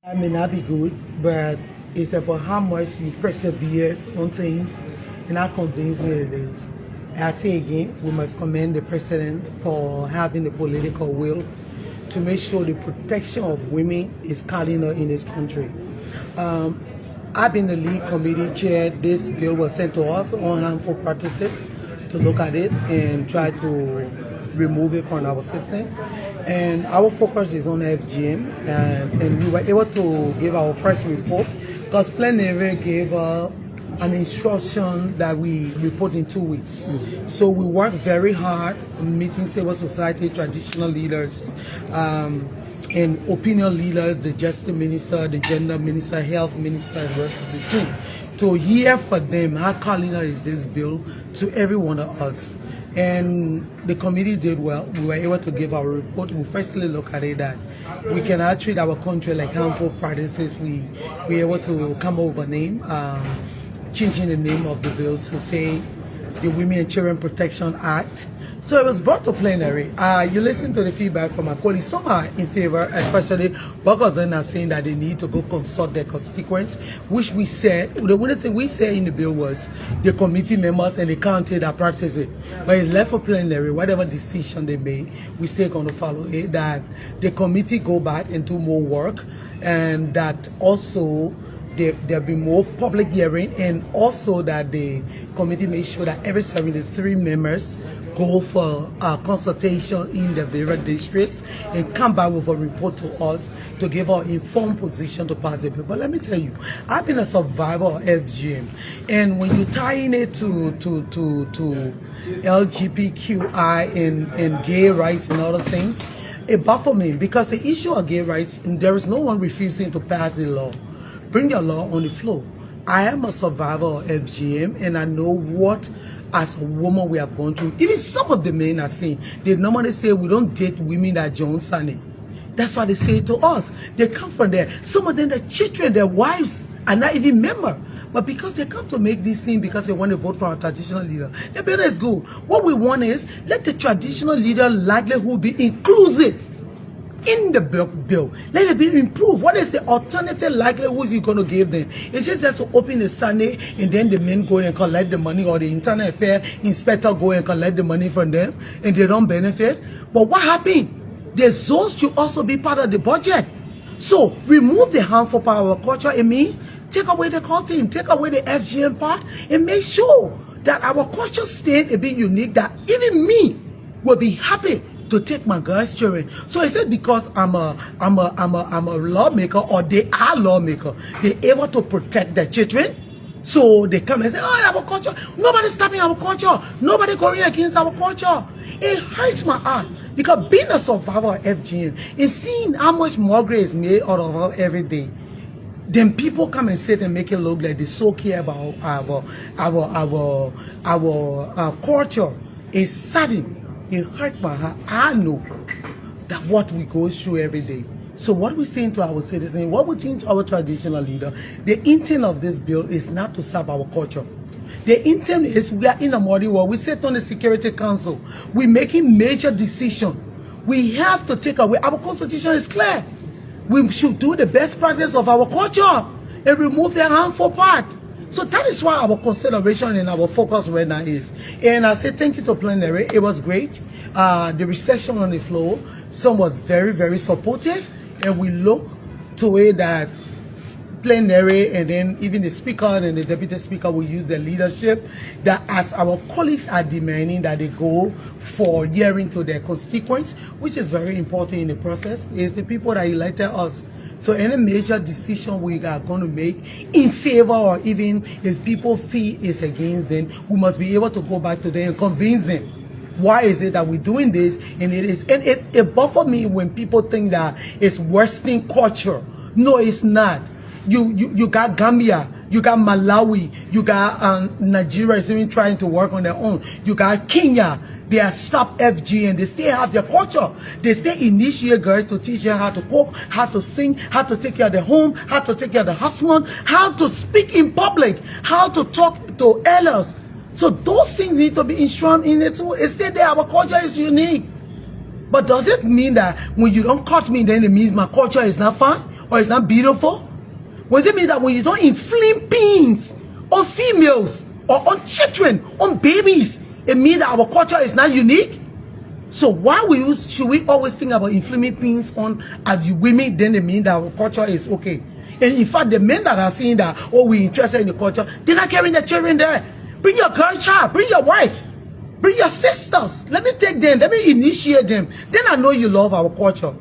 I may not be good, but it's about how much you persevere on things and how convincing it is. I say again, we must commend the president for having the political will to make sure the protection of women is cardinal in this country. I've been the lead committee chair. This bill was sent to us on harmful practices to look at it and try to remove it from our system. And our focus is on FGM, and we were able to give our first report because plenary gave an instruction that we report in 2 weeks. So we worked very hard meeting civil society, traditional leaders, and opinion leaders, the justice minister, the gender minister, health minister, and the rest of the team, to hear from them how cardinal is this bill to every one of us. And the committee did well. We were able to give our report. We firstly look at it that we cannot treat our country like harmful practices. We were able to come up with a name, changing the name of the bill to say the Women and Children Protection Act. So it was brought to plenary. You listen to the feedback from our colleagues. Some are in favor, especially both of them are saying that they need to go consult their constituents, which we said, the only thing we said in the bill was the committee members and the county that practice it. But it's left for plenary, whatever decision they make, we still going to follow it, that the committee go back and do more work, and that also there'll be more public hearing, and also that the committee make sure that every 73 members go for consultation in the various districts and come back with a report to us to give our informed position to pass the bill. But let me tell you, I've been a survivor of FGM, and when you tie in it to LGBTQI and gay rights and other things, it baffles me, because the issue of gay rights, there is no one refusing to pass the law. Bring your law on the floor. I am a survivor of FGM, and I know what, as a woman, we have gone through. Even some of the men are saying, they normally say we don't date women that John Sunny. That's what they say to us. They come from there. Some of them, their children, their wives are not even members. But because they come to make this thing because they want to vote for our traditional leader, the bill is good. What we want is, let the traditional leader likelihood be inclusive in the bill. Let it be improved. What is the alternative likelihoods you're going to give them? It's just that to open a Sunday and then the men go and collect the money, or the internal affair inspector go and collect the money from them, and they don't benefit. But what happened? The zones should also be part of the budget. So remove the harmful part of our culture. It means take away the culting, take away the FGM part, and make sure that our culture stays a bit unique, that even me will be happy to take my girls' children. So is it because I'm a lawmaker, or they are lawmaker, they're able to protect their children? So they come and say, oh, our culture, nobody's stopping our culture, nobody going against our culture. It hurts my heart, because being a survivor of FGM and seeing how much mockery is made out of us every day, then people come and sit and make it look like they so care about our culture. It's saddening. It hurt my heart. I know that what we go through every day. So what we're saying to our citizens, what we're saying to our traditional leader, the intent of this bill is not to stop our culture. The intent is, we are in a modern world. We sit on the Security Council. We're making major decisions. We have to take away. Our constitution is clear. We should do the best practice of our culture and remove the harmful part. So that is why our consideration and our focus right now is. And I say thank you to plenary. It was great. The reception on the floor, some was very, very supportive. And we look to it that plenary, and then even the speaker and the deputy speaker will use their leadership, that as our colleagues are demanding that they go for hearing to their constituents, which is very important in the process, is the people that elected us. So any major decision we are going to make in favor, or even if people feel it's against them, we must be able to go back to them and convince them. Why is it that we're doing this? And it bothers me when people think that it's Western culture. No, it's not. You got Gambia, you got Malawi, you got Nigeria is even trying to work on their own. You got Kenya. They have stopped FGM. They still have their culture. They still initiate girls to teach them how to cook, how to sing, how to take care of the home, how to take care of the husband, how to speak in public, how to talk to elders. So those things need to be instilled in it too. It's still there. Our culture is unique. But does it mean that when you don't cut me, then it means my culture is not fine? or it's not beautiful? What does it mean that when you don't inflict pains on females or on children, on babies, it means that our culture is not unique? So why should we always think about inflicting pains on women, then it means that our culture is okay? And in fact, the men that are saying that, oh, we're interested in the culture, they're not carrying their children there. Bring your girl child, bring your wife, bring your sisters. Let me take them, let me initiate them. Then I know you love our culture.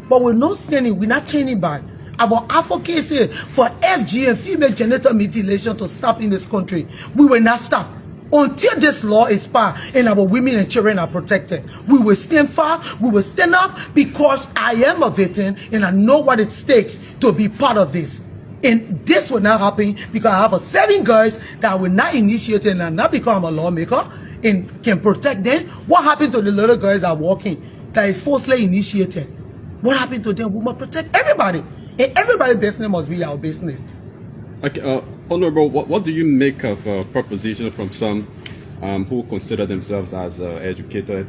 But we're not standing, we're not turning back. Our advocacy for FGM, female genital mutilation, to stop in this country, we will not stop until this law is passed and our women and children are protected. We will stand far, we will stand up, because I am a veteran and I know what it takes to be part of this. And this will not happen because I have 7 girls that will not initiate and not become a lawmaker and can protect them. What happened to the little girls that are walking, that is falsely initiated? What happened to them? We must protect everybody. And everybody's business must be our business. Okay, Honorable, what do you make of a proposition from some who consider themselves as educated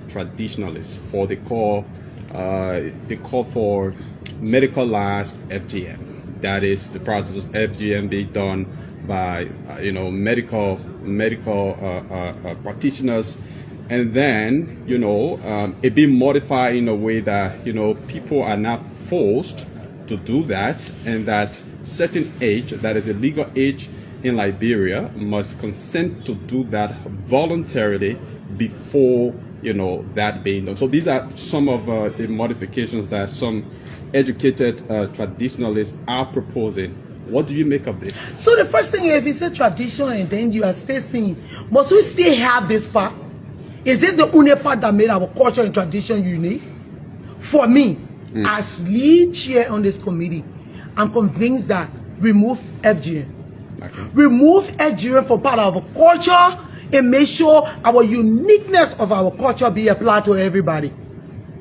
traditionalists? For they call for medicalized FGM. That is the process of FGM being done by medical practitioners, and then it being modified in a way that people are not forced to do that, and that certain age, that is a legal age in Liberia, must consent to do that voluntarily before that being done. So these are some of the modifications that some educated traditionalists are proposing. What do you make of this? So the first thing is, if you say tradition and then you are still saying, must we still have this part? Is it the only part that made our culture and tradition unique? For me, as lead chair on this committee, I'm convinced that remove FGM. Okay. Remove FGM from part of our culture and make sure our uniqueness of our culture be applied to everybody.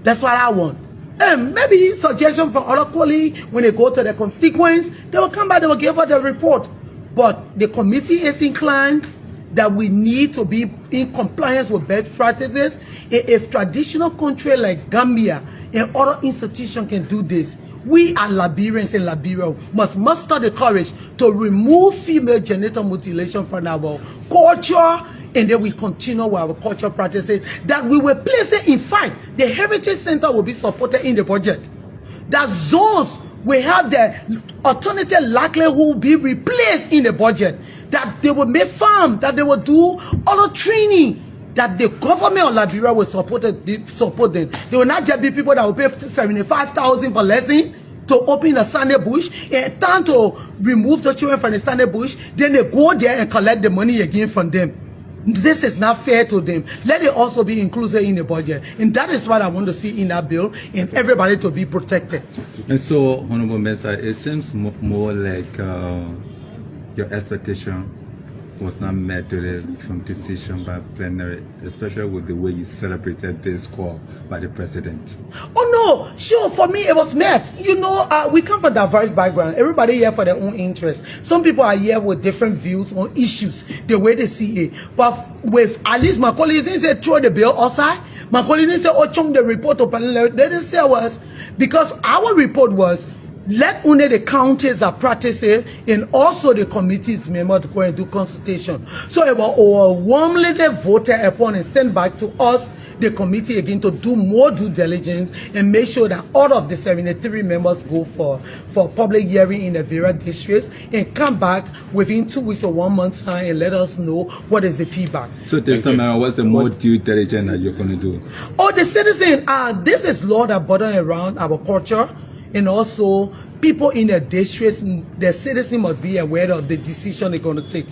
That's what I want. And maybe suggestion for other colleagues, when they go to their constituents, they will come back, they will give us the report. But the committee is inclined that we need to be in compliance with best practices. If traditional country like Gambia and other institutions can do this, we as Liberians in Liberia must muster the courage to remove female genital mutilation from our culture, and then we continue with our cultural practices. That we will place it, in fact, the Heritage Center will be supported in the budget. That zones will have the alternative likelihood be replaced in the budget. That they will make farm, that they will do other training, that the government of Liberia will support them. They will not just be people that will pay 75,000 for lesson to open a Sunday bush, and time to remove the children from the Sunday bush, then they go there and collect the money again from them. This is not fair to them. Let it also be included in the budget. And that is what I want to see in that bill, and everybody to be protected. And so, Honorable Mensah, it seems more like your expectation was not met from decision by plenary, especially with the way you celebrated this call by the president. Oh no, sure, for me it was met. We come from diverse background. Everybody here for their own interest. Some people are here with different views on issues, the way they see it. But with at least my colleagues didn't say throw the bill outside. My colleagues didn't say, oh, chung the report to plenary. They didn't say us, because our report was, let only the counties are practicing, and also the committee's member to go and do consultation. So it was overwhelmingly voted upon and sent back to us, the committee, again to do more due diligence and make sure that all of the 73 members go for public hearing in the various districts and come back within 2 weeks or 1 month's time and let us know what is the feedback. So this time, what's the more due diligence that you're going to do? Oh, the citizen, this is law that border around our culture. And also, people in the districts, the citizen must be aware of the decision they're going to take.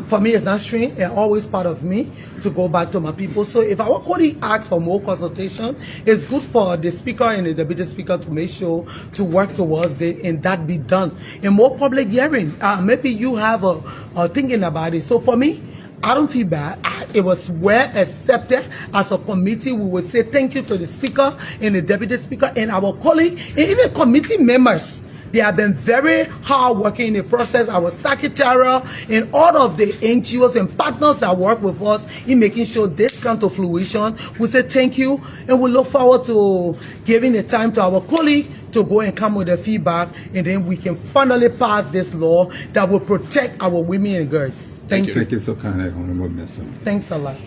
For me, it's not strange. It's always part of me to go back to my people. So if our colleague asks for more consultation, it's good for the speaker and the deputy speaker to make sure to work towards it and that be done. And more public hearing. Maybe you have a thinking about it. So for me, I don't feel bad. It was well accepted. As a committee, we would say thank you to the speaker and the deputy speaker and our colleague and even committee members. They have been very hard working in the process. Our secretariat and all of the NGOs and partners that work with us in making sure this comes to fruition. We say thank you, and we look forward to giving the time to our colleague to go and come with the feedback, and then we can finally pass this law that will protect our women and girls. Thank you. Thank you so kindly, Honorable Mensah. Thanks a lot.